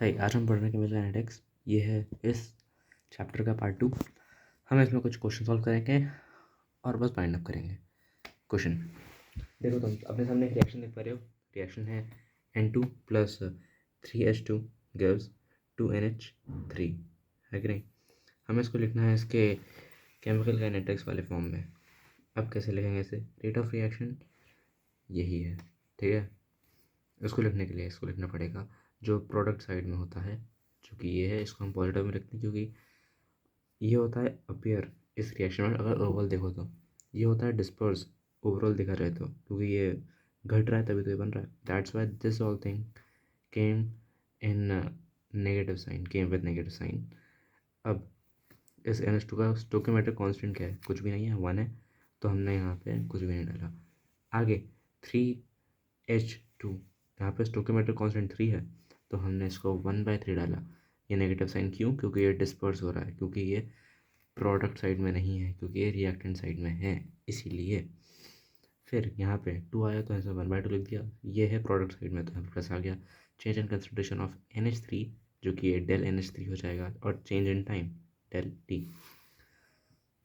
आज हम पढ़ रहे हैं केमिकल काइनेटिक्स। ये है इस चैप्टर का पार्ट 2। हम इसमें कुछ क्वेश्चन सॉल्व करेंगे और बस बाइंड अप करेंगे। क्वेश्चन देखो, तुम अपने सामने एक रिएक्शन देख पा रहे हो। रिएक्शन है N2 plus 3H2 gives 2NH3, है कि नहीं। हमें इसको लिखना है इसके केमिकल काइनेटिक्स वाले फॉर्म में। अब कैसे लिखेंगे इसे? रेट ऑफ रिएक्शन यही है, ठीक है। इसको लिखने के लिए इसको लिखना पड़ेगा जो प्रोडक्ट साइड में होता है, जो कि ये है। इसको हम पॉजिटिव में रखते हैं क्योंकि ये होता है अपीयर इस रिएक्शन में। अगर ओवरऑल देखो तो ये होता है डिस्पर्स, ओवरऑल देखा जाए तो, क्योंकि ये घट रहा है तभी तो ये बन रहा है। That's why this all thing came in negative sign, came with negative sign. अब इस NH2 का स्टोइकियोमेट्रिक कांस्टेंट क्या है? कुछ भी नहीं है, 1 है। तो हमने यहाँ पे कुछ भी नहीं डाला। आगे 3H2, यहाँ पे स्टोइकियोमेट्रिक कांस्टेंट 3 है, तो हमने इसको 1/3 डाला। ये नेगेटिव साइन क्यों? क्योंकि ये डिस्पर्स हो रहा है, क्योंकि ये प्रोडक्ट साइड में नहीं है, क्योंकि ये रिएक्टेंट साइड में है, इसीलिए। फिर यहाँ पे 2 आया तो ऐसा 1/2 लिख दिया। ये है प्रोडक्ट साइड में, तो यहाँ पे प्लस आ गया। Change in concentration of NH3, जो कि ये डेल NH3 हो जाएगा, और change in time del T।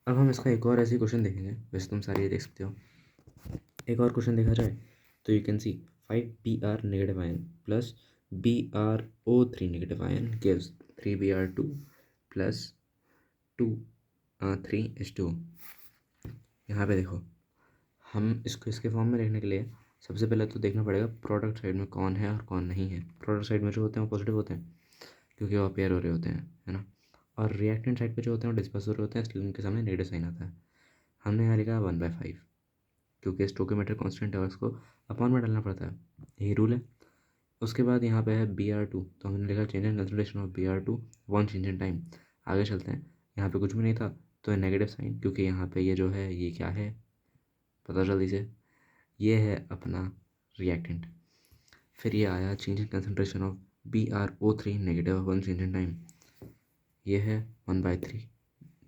अब हम इसका एक और ऐसे क्वेश्चन देखेंगे, वैसे तुम सारे ये देख सकते हो। एक और क्वेश्चन देखा जाए तो you can see 5Br negative ion plus BrO3 negative ion gives 3Br2 plus 3H2। यहाँ पे देखो, हम इसको इसके फॉर्म में लिखने के लिए सबसे पहले तो देखना पड़ेगा प्रोडक्ट साइड में कौन है और कौन नहीं है। प्रोडक्ट साइड में जो होते हैं वो पॉजिटिव होते हैं, क्योंकि वो अपेयर हो रहे होते हैं, है ना। और रिएक्टेंट साइड पे जो होते हैं वो डिस्पर्स हो रहे होते हैं, इसलिए उनके सामने नेगेटिव साइन आता है। हमने यहाँ लिखा 1/5, क्योंकि स्टोइकियोमेट्रिक कांस्टेंट है और इसको अपॉन में डालना पड़ता है, यही रूल है। उसके बाद यहाँ पे है Br2, तो हमने लिखा change in concentration of Br2 one change in time. आगे चलते हैं, यहाँ पे कुछ भी नहीं था तो नेगेटिव साइन, क्योंकि यहाँ पे ये जो है ये क्या है पता जल्दी से, ये है अपना रिएक्टेंट। फिर ये आया change in concentration of BrO3 negative one change in time, ये है 1/3।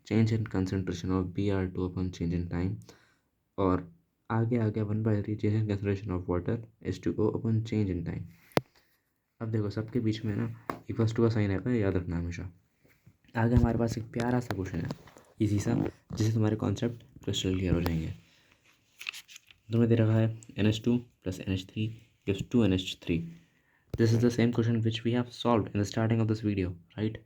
Change in concentration of Br2 upon change in time, और आगे आ गया 1/3 change in concentration of water H2O upon change in time. अब देखो, सबके बीच में ना इक्वल्स टू का साइन आता है, याद रखना हमेशा। आगे हमारे पास एक प्यारा सा क्वेश्चन है, इजी सा, जिससे तुम्हारे कॉन्सेप्ट क्रिस्टल क्लियर हो जाएंगे। तुम्हें दे रखा है NH2 plus NH3 gives 2NH3। This is the same question which we have solved in the starting of this video, right.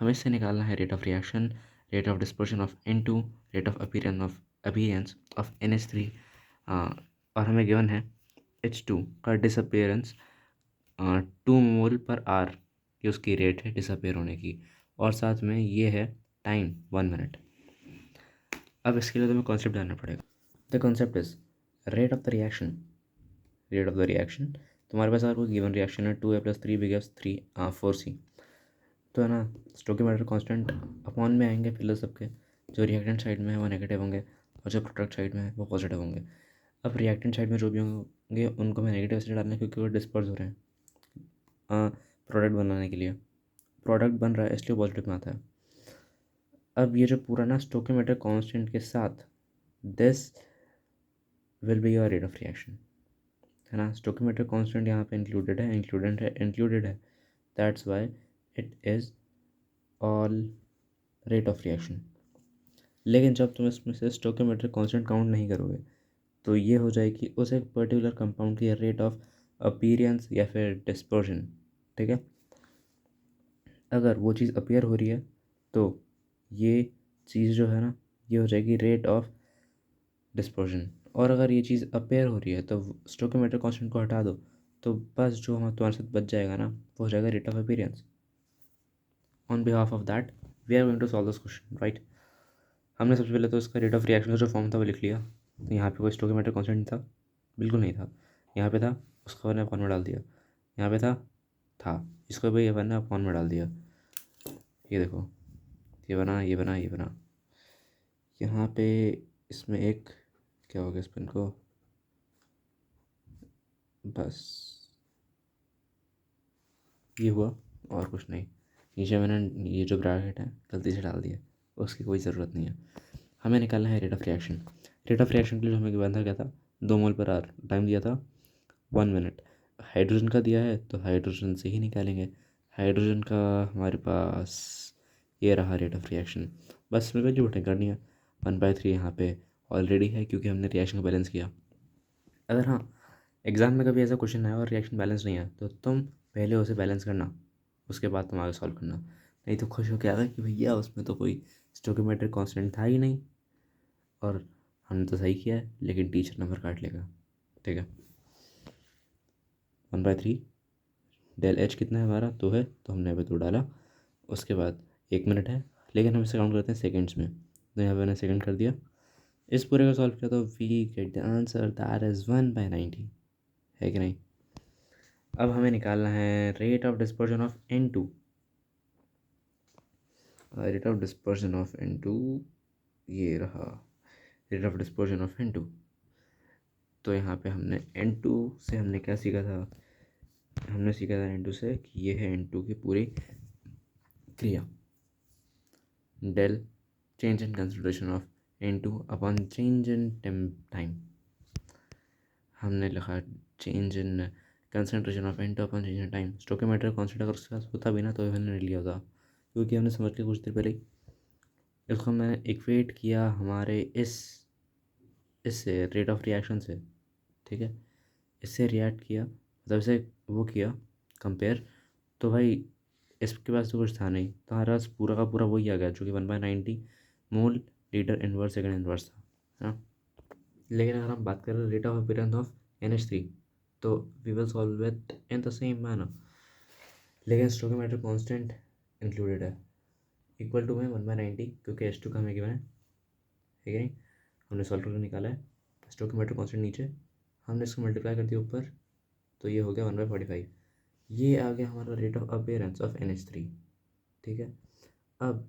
हमें इससे निकालना है rate of reaction, rate of dispersion of N2, rate of appearance of NH3, और हमें given है H2 का disappearance 2 मोल पर are, ये उसकी रेट है डिसअपेयर होने की, और साथ में ये है टाइम 1 मिनट। अब इसके लिए तुम्हें कॉन्सेप्ट जानना पड़ेगा। The concept is rate of the reaction. Rate of the reaction, तुम्हारे पास अगर कोई गिवन रिएक्शन है 2A + 3B gives 4C, तो है ना, स्टोइकियोमेट्रिक कांस्टेंट अपॉन में आएंगे फिर सबके। जो रिएक्टेंट साइड में है वो नेगेटिव होंगे, और जो प्रोडक्ट साइड में है वो पॉजिटिव होंगे। अब रिएक्टेंट साइड में जो भी होंगे उनको मैं नेगेटिव से डालना है, क्योंकि वो डिस्पर्स हो रहे हैं प्रोडक्ट बनाने के लिए। प्रोडक्ट बन रहा है इसलिए पॉजिटिव में आता है। अब ये जो पूरा ना स्टोइकियोमेट्रिक कांस्टेंट के साथ, this will be your rate of reaction, है ना। स्टोइकियोमेट्रिक कांस्टेंट यहाँ पे इंक्लूडेड है। That's why it is all rate of reaction. लेकिन जब तुम इसमें से स्टोइकियोमेट्रिक कांस्टेंट काउंट नहीं करोगे तो ये हो जाएगी उस एक पर्टिकुलर कंपाउंड की रेट ऑफ अपीयरेंस या फिर डिस्पर्शन, ठीक है। अगर वो चीज़ अपीयर हो रही है तो ये चीज़ जो है ना, ये हो जाएगी रेट ऑफ डिस्पर्शन। और अगर ये चीज़ अपीयर हो रही है तो स्टोइकियोमेट्रिक कांस्टेंट को हटा दो, तो बस जो हम तुम्हारे साथ बच जाएगा ना, वो हो जाएगा rate of appearance. On behalf of that we are going to solve this question, right. हमने सबसे पहले तो इसका रेट ऑफ रिएक्शन का जो फॉर्म था वो लिख लिया। यहाँ पे कोई स्टोइकियोमेट्रिक कांस्टेंट नहीं था, बिल्कुल नहीं था। यहाँ पे था, उसको मैंने अपॉन में डाल दिया। यहाँ पे था इसको भी मैंने अपॉन में डाल दिया। ये देखो, ये बना, ये बना, ये बना। यहाँ पे इसमें एक क्या हो गया इस पेन को, बस ये हुआ और कुछ नहीं। नीचे मैंने ये जो ब्रैकेट है गलती से डाल दिया, उसकी कोई ज़रूरत नहीं है। हमें निकालना है rate of reaction. Rate of reaction के लिए हमें गिवन था क्या था, 2 मोल पर आर, टाइम दिया था 1 मिनट। हाइड्रोजन का दिया है तो हाइड्रोजन से ही निकालेंगे। हाइड्रोजन का हमारे पास ये रहा रेट ऑफ रिएक्शन। बस इसमें वैल्यू पुट करनी है। 1/3 यहाँ पे ऑलरेडी है क्योंकि हमने रिएक्शन को बैलेंस किया। अगर हाँ एग्ज़ाम में कभी ऐसा क्वेश्चन आया और रिएक्शन बैलेंस नहीं है तो तुम पहले उसे बैलेंस करना, उसके बाद तुम आगे सॉल्व करना। नहीं तो खुश हो के आएगा कि भैया उसमें तो कोई स्टोइकोमेट्रिक कांस्टेंट था ही नहीं और हमने तो सही किया है, लेकिन टीचर नंबर काट लेगा। ठीक है, 1/3 डेल एच कितना है हमारा, 2 है तो हमने यहाँ पे 2 डाला। उसके बाद 1 मिनट है, लेकिन हम इसे काउंट करते हैं सेकेंड्स में, तो यहाँ पे मैंने सेकंड कर दिया। इस पूरे का सॉल्व किया तो we get the answer that is 1/90, है कि नहीं। अब हमें निकालना है rate of dispersion of N2। Rate of dispersion of N2 ये रहा, rate of dispersion of N2। तो यहाँ पे हमने N2 से हमने क्या सीखा था, हमने सीखा था N2 से कि ये है N2 की पूरी क्रिया, del change in concentration of N2 upon change in time. हमने लिखा change in concentration of N2 upon change in time. Stoichiometric constant अगर उसके पास होता भी ना तो हमने लिया होता, क्योंकि हमने समझ लिया कुछ देर पहले ही। इसको मैंने इक्वेट किया हमारे इससे रेट ऑफ रिएक्शन से, ठीक है, इससे रिएक्ट किया, मतलब इसे वो किया कंपेयर। तो भाई इसके पास तो कुछ था नहीं, तो हमारे पास पूरा का पूरा वही आ गया जो कि 1/90 मोल लीटर इनवर्स सेकंड इनवर्स था, है ना। लेकिन अगर हम बात करें rate of appearance of NH3 तो we will solve it in the same manner, लेकिन स्टोइकोमेट्रिक कांस्टेंट इंक्लूडेड है। इक्वल टू में 1/90 क्योंकि H2 का हमें गिवन है कि नहीं, हमने सॉल्व करके निकाला है। स्टोइकोमेट्रिक कांस्टेंट नीचे, हमने इसको मल्टीप्लाई कर दिया ऊपर, तो ये हो गया 1/45। ये आ गया हमारा rate of appearance of NH3। ठीक है, अब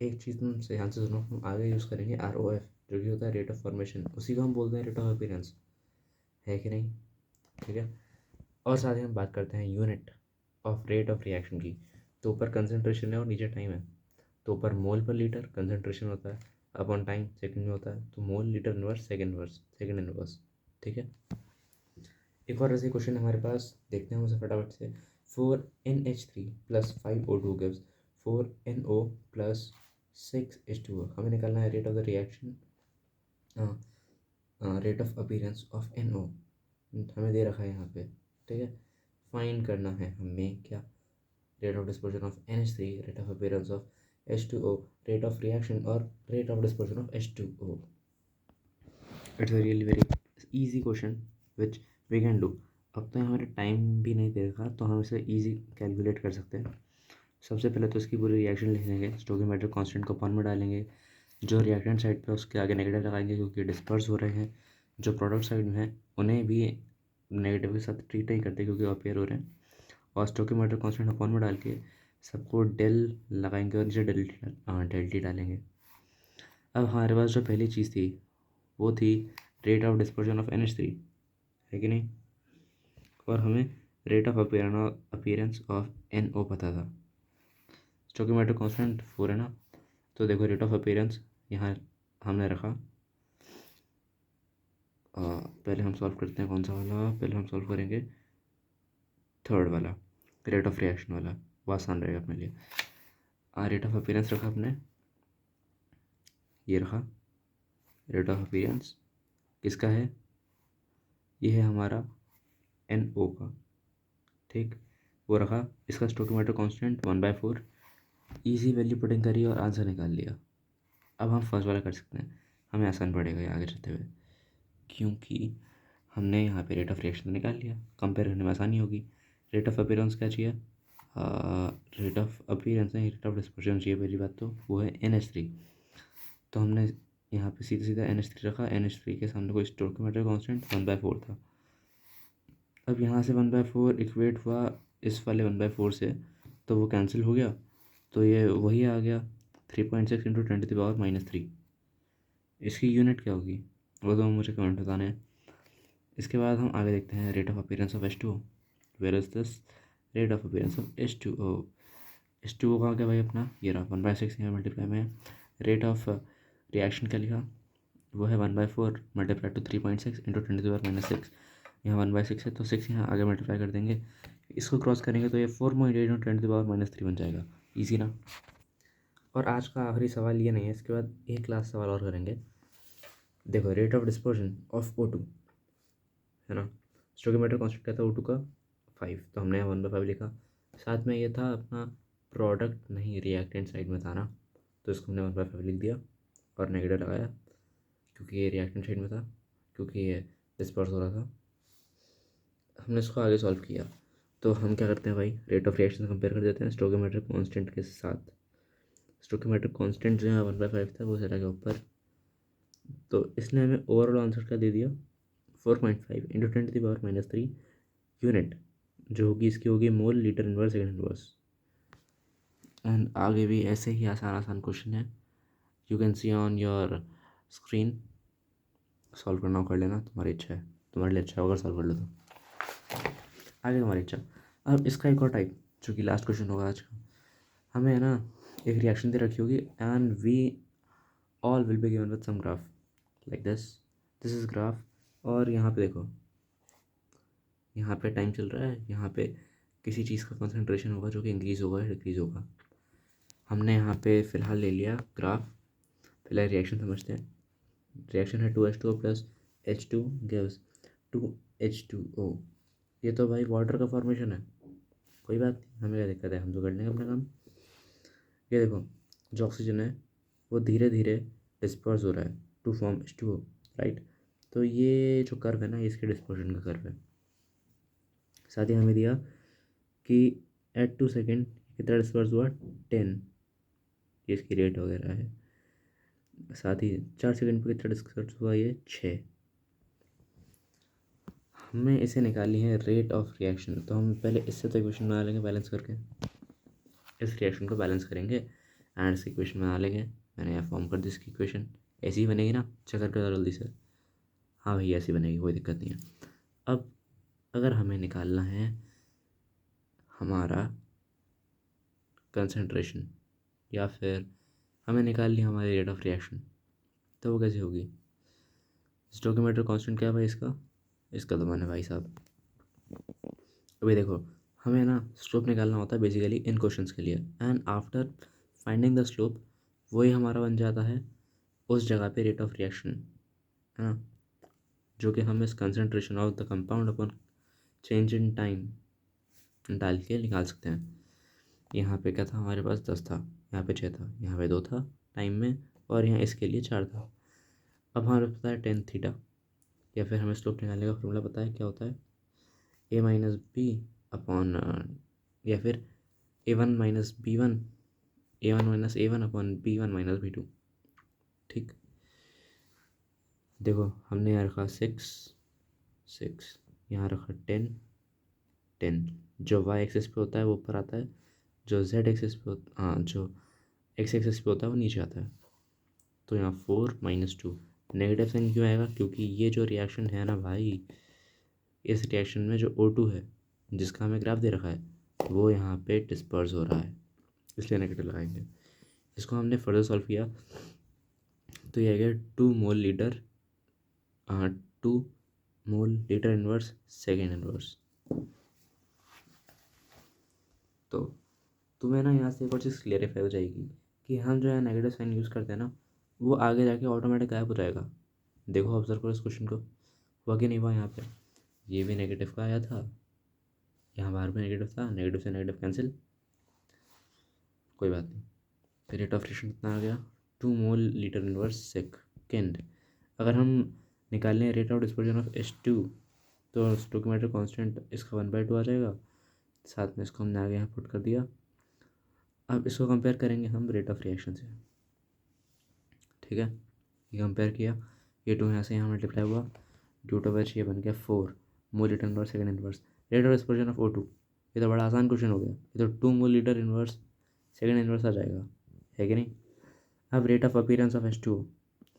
एक चीज़ तुम ध्यान से सुनो, हम आगे यूज़ करेंगे ROF जो कि होता है रेट ऑफ फॉर्मेशन, उसी को हम बोलते हैं रेट ऑफ अपीयरेंस, है कि नहीं। ठीक है, और साथ ही हम बात करते हैं unit of rate of reaction की। तो ऊपर कंसंट्रेशन है और नीचे टाइम है, तो ऊपर मोल पर लीटर कंसंट्रेशन होता है, अपॉन टाइम सेकंड में होता है, तो मोल लीटर इनवर्स सेकंड इनवर्स। ठीक है, एक और ऐसे क्वेश्चन हमारे पास, देखते हैं उसे फटाफट से। 4NH3 plus 5O2 gives 4NO plus 6H2O। हमें निकालना है rate of the reaction, rate of appearance of NO हमें दे रखा है यहाँ पे। ठीक है, फाइंड करना है हमें क्या, rate of dispersion of NH3, rate of appearance of H2O, rate of reaction और rate of dispersion of H2O। It's a really very easy question which we can do. अब तो हमारे टाइम भी नहीं दे रखा तो हम इसे इजी कैलकुलेट कर सकते हैं। सबसे पहले तो इसकी पूरी रिएक्शन लिख लेंगे, स्टोइकोमेट्रिक कांस्टेंट को फॉर्म में डालेंगे, जो रिएक्टेंट साइड पे उसके आगे नेगेटिव लगाएंगे क्योंकि डिस्पर्स हो रहे हैं। जो प्रोडक्ट साइड में है उन्हें भी नेगेटिव के साथ ट्रीट नहीं करते क्योंकि अपेयर हो रहे हैं। और स्टोइकोमेट्रिक कांस्टेंट अपॉन में डाल के सबको डेल लगाएंगे और नीचे डेल टी डालेंगे। अब हमारे पास जो पहली चीज़ थी वो थी rate of dispersion of NH3, है कि नहीं, और हमें rate of appearance of NO पता था। स्टोइकोमेट्रिक कांस्टेंट 4 है ना, तो देखो रेट ऑफ अपीयरेंस यहाँ हमने रखा। पहले हम सॉल्व करते हैं कौन सा वाला, पहले हम सॉल्व करेंगे थर्ड वाला, रेट ऑफ रिएक्शन वाला, वो आसान रहेगा अपने लिए। रेट ऑफ अपीयरेंस रखा अपने, ये रखा रेट ऑफ अपीयरेंस किसका है, ये है हमारा NO का। ठीक, वो रखा। इसका stoichiometric constant 1/4, easy value putting करी और आंसर निकाल लिया। अब हम फर्स्ट वाला कर सकते हैं, हमें आसान पड़ेगा ये आगे चलते हुए, क्योंकि हमने यहाँ पे रेट ऑफ रिएक्शन निकाल लिया, कंपेयर करने में आसानी होगी। रेट ऑफ अपीयरेंस क्या चाहिए, रेट ऑफ अपीयरेंस नहीं, रेट ऑफ डिस्पर्जन चाहिए पहली बात, तो वो है NH3। तो हमने यहाँ पे सीधा सीधा NH3 रखा, NH3 के सामने कोई स्टोइकोमेट्रिक कांस्टेंट 1/4 था। अब यहाँ से 1/4 इक्वेट हुआ इस वाले 1/4 से, तो वो कैंसिल हो गया, तो ये वही आ गया 3.6 इंटू 10⁻³ इसकी यूनिट क्या होगी वो तो मुझे कमेंट बताने हैं। इसके बाद हम आगे देखते हैं rate of appearance of H2O। Where is this rate of appearance of H2O। H2O का क्या भाई अपना ये रहा 1/6 यहाँ मल्टीप्लाई में। रेट ऑफ रिएक्शन क्या लिखा, वो है 1/4 मल्टीप्लाई टू 3.6 इंटू 10⁻⁶। यहाँ 1/6 है तो 6 यहाँ आगे मल्टीप्लाई कर देंगे, इसको क्रॉस करेंगे तो ये 4.8 × 10⁻³ बन जाएगा। ईजी ना। और आज का आखिरी सवाल ये नहीं है, इसके बाद एक लास्ट सवाल और करेंगे। देखो, rate of dispersion of O2 है ना, स्टोइकोमेट्रिक कांस्टेंट क्या था O2 का 5, तो हमने 1/5 लिखा। साथ में ये था अपना प्रोडक्ट नहीं रिएक्टेंट साइड में था ना, तो इसको हमने 1/5 लिख दिया और नेगेटिव लगाया क्योंकि ये रिएक्टेंट साइड में था, क्योंकि ये डिस्पर्स हो रहा था। हमने इसको आगे सॉल्व किया तो हम क्या करते हैं भाई, रेट ऑफ रिएक्शन कंपेयर कर देते हैं स्टोइकोमेट्रिक कांस्टेंट के साथ। स्टोइकोमेट्रिक कांस्टेंट जो है 1/5 था, वो चला गया ऊपर, तो इसने हमें ओवरऑल आंसर क्या दे दिया 4.5 × 10⁻³ यूनिट, जो होगी इसकी होगी मोल litre inverse second inverse. And आगे भी ऐसे ही आसान आसान क्वेश्चन है, you can see on your screen. Solve करना हो कर लेना, तुम्हारी इच्छा है, तुम्हारे लिए अच्छा होगा सॉल्व कर लो तो आगे तुम्हारी इच्छा। अब इसका एक और टाइप जो कि लास्ट क्वेश्चन होगा आज का, हमें है ना एक रिएक्शन दे रखी होगी and we all will be given with some graph like this is graph. और यहाँ पे देखो, यहाँ पे टाइम चल रहा है, यहाँ पे किसी चीज़ का कंसंट्रेशन होगा जो कि इंक्रीज़ होगा या डिक्रीज़ होगा। हमने यहाँ पे फ़िलहाल ले लिया ग्राफ। पहले रिएक्शन समझते हैं। रिएक्शन है 2H2O plus H2 gives 2H2O। ये तो भाई वाटर का फॉर्मेशन है, कोई बात नहीं, हमें क्या दिक्कत है, हम तो कर लेंगे अपना काम। ये देखो, जो ऑक्सीजन है वो धीरे धीरे डिस्पर्स हो रहा है टू फॉर्म H2O, राइट। तो ये जो कर्व है ना, ये इसके डिस्पर्शन का कर्व है। साथ ही हमें दिया कि एट 2 सेकेंड कितना डिस्पर्स हुआ 10, ये इसकी रेट वगैरह है। साथ ही 4 सेकेंड पर कितना डिस्पर्स हुआ ये 6। हमें इसे निकालनी है रेट ऑफ रिएक्शन, तो हम पहले इससे तो इक्वेशन बना लेंगे बैलेंस करके, इस रिएक्शन को बैलेंस करेंगे एंड इस इक्वेशन बना लेंगे। मैंने यहाँ फॉर्म कर दी इसकी इक्वेशन, ऐसी ही बनेगी ना, चेक करके जल्दी से। हाँ भाई ऐसी बनेगी, कोई दिक्कत नहीं है। अब अगर हमें निकालना है हमारा कंसंट्रेशन या फिर हमें निकालनी है हमारी रेट ऑफ रिएक्शन, तो वो कैसे होगी। स्टोइकोमेट्रिक कांस्टेंट क्या है भाई इसका तो मैंने भाई साहब, अभी देखो, हमें ना स्लोप निकालना होता है बेसिकली इन क्वेश्चंस के लिए, and after finding the slope वही हमारा बन जाता है उस जगह पे रेट ऑफ रिएक्शन, है ना, जो कि हम इस concentration of the compound upon change in time डाल के निकाल सकते हैं। यहाँ पे क्या था हमारे पास 10 था, यहाँ पे 6 था, यहाँ पे 2 था टाइम में, और यहाँ इसके लिए 4 था। अब हमें पता है टेन थीटा, या फिर हमें स्लोप निकालने का फॉर्मूला पता है क्या होता है, A माइनस बी अपॉन, या फिर A1 minus B1, A1 minus A1 upon B1 minus B2। ठीक, देखो हमने यहाँ रखा 6, यहाँ रखा 10, जो y एक्सिस पे होता है वो ऊपर आता है, जो z एक्सिस पे हाँ जो x एक्सिस पे होता है वो नीचे आता है। तो यहाँ 4 - 2 नेगेटिव साइन क्यों आएगा, क्योंकि ये जो रिएक्शन है ना भाई, इस रिएक्शन में जो O2 है जिसका हमें ग्राफ दे रखा है वो यहाँ पे डिस्पर्स हो रहा है, इसलिए नेगेटिव लगाएंगे। इसको हमने फर्दर सॉल्व किया तो ये आ गया 2 mole litre 2 mole litre inverse second inverse. तो तुम्हें ना यहाँ से एक और चीज़ क्लियरिफाई हो जाएगी कि हम जो है नेगेटिव साइन यूज़ करते हैं ना, वो आगे जाके ऑटोमेटिक गायब हो जाएगा। देखो ऑब्जर्व करो इस क्वेश्चन को, हुआ कि नहीं हुआ। यहाँ पे ये भी नेगेटिव का आया था, यहाँ बाहर भी नेगेटिव था, नेगेटिव से नेगेटिव कैंसिल, कोई बात नहीं। फिर रेट ऑफ रिएक्शन कितना आ गया 2 मोल लीटर इनवर्स सेकेंड। अगर हम निकाल लें rate of dispersion of H2 तो स्टोइकोमेट्रिक कांस्टेंट इसका 1/2 आ जाएगा, साथ में इसको हमने आगे यहाँ पुट कर दिया। अब इसको कंपेयर करेंगे हम रेट ऑफ रिएक्शन से, ठीक है। ये कंपेयर किया, ये 2 यहाँ से यहाँ मल्टीप्लाई हुआ, ड्यू ये बन गया 4 मोल litre inverse second inverse. Rate of dispersion of O2, ये तो बड़ा आसान क्वेश्चन हो गया, ये तो 2 mole litre inverse second inverse आ जाएगा, है कि नहीं। अब rate of appearance of H2O,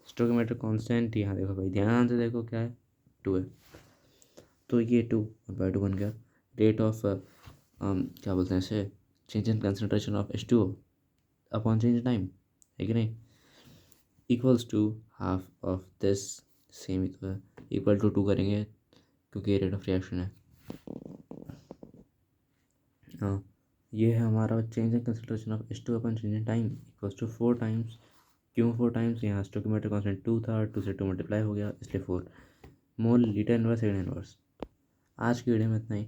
stoichiometric constant यहाँ देखो भाई ध्यान से देखो क्या है 2 है, तो ये 2/2 बन गया। रेट ऑफ क्या बोलते हैं इसे, change in concentration of H2O upon change in time, है कि नहीं, equals to half of this, same ही तो है, इक्वल टू 2 करेंगे क्योंकि ये रेट ऑफ रिएक्शन है। हाँ, ये है हमारा change in consideration of H two upon change in time equals to 4 times. क्यों 4 टाइम्स? यहाँ स्टोकियोमेट्रिक कांस्टेंट 2 था, 2 से 2 मल्टीप्लाई हो गया, इसलिए 4 मोल लीटर इनवर्स सेकंड इनवर्स। आज की वीडियो में इतना ही।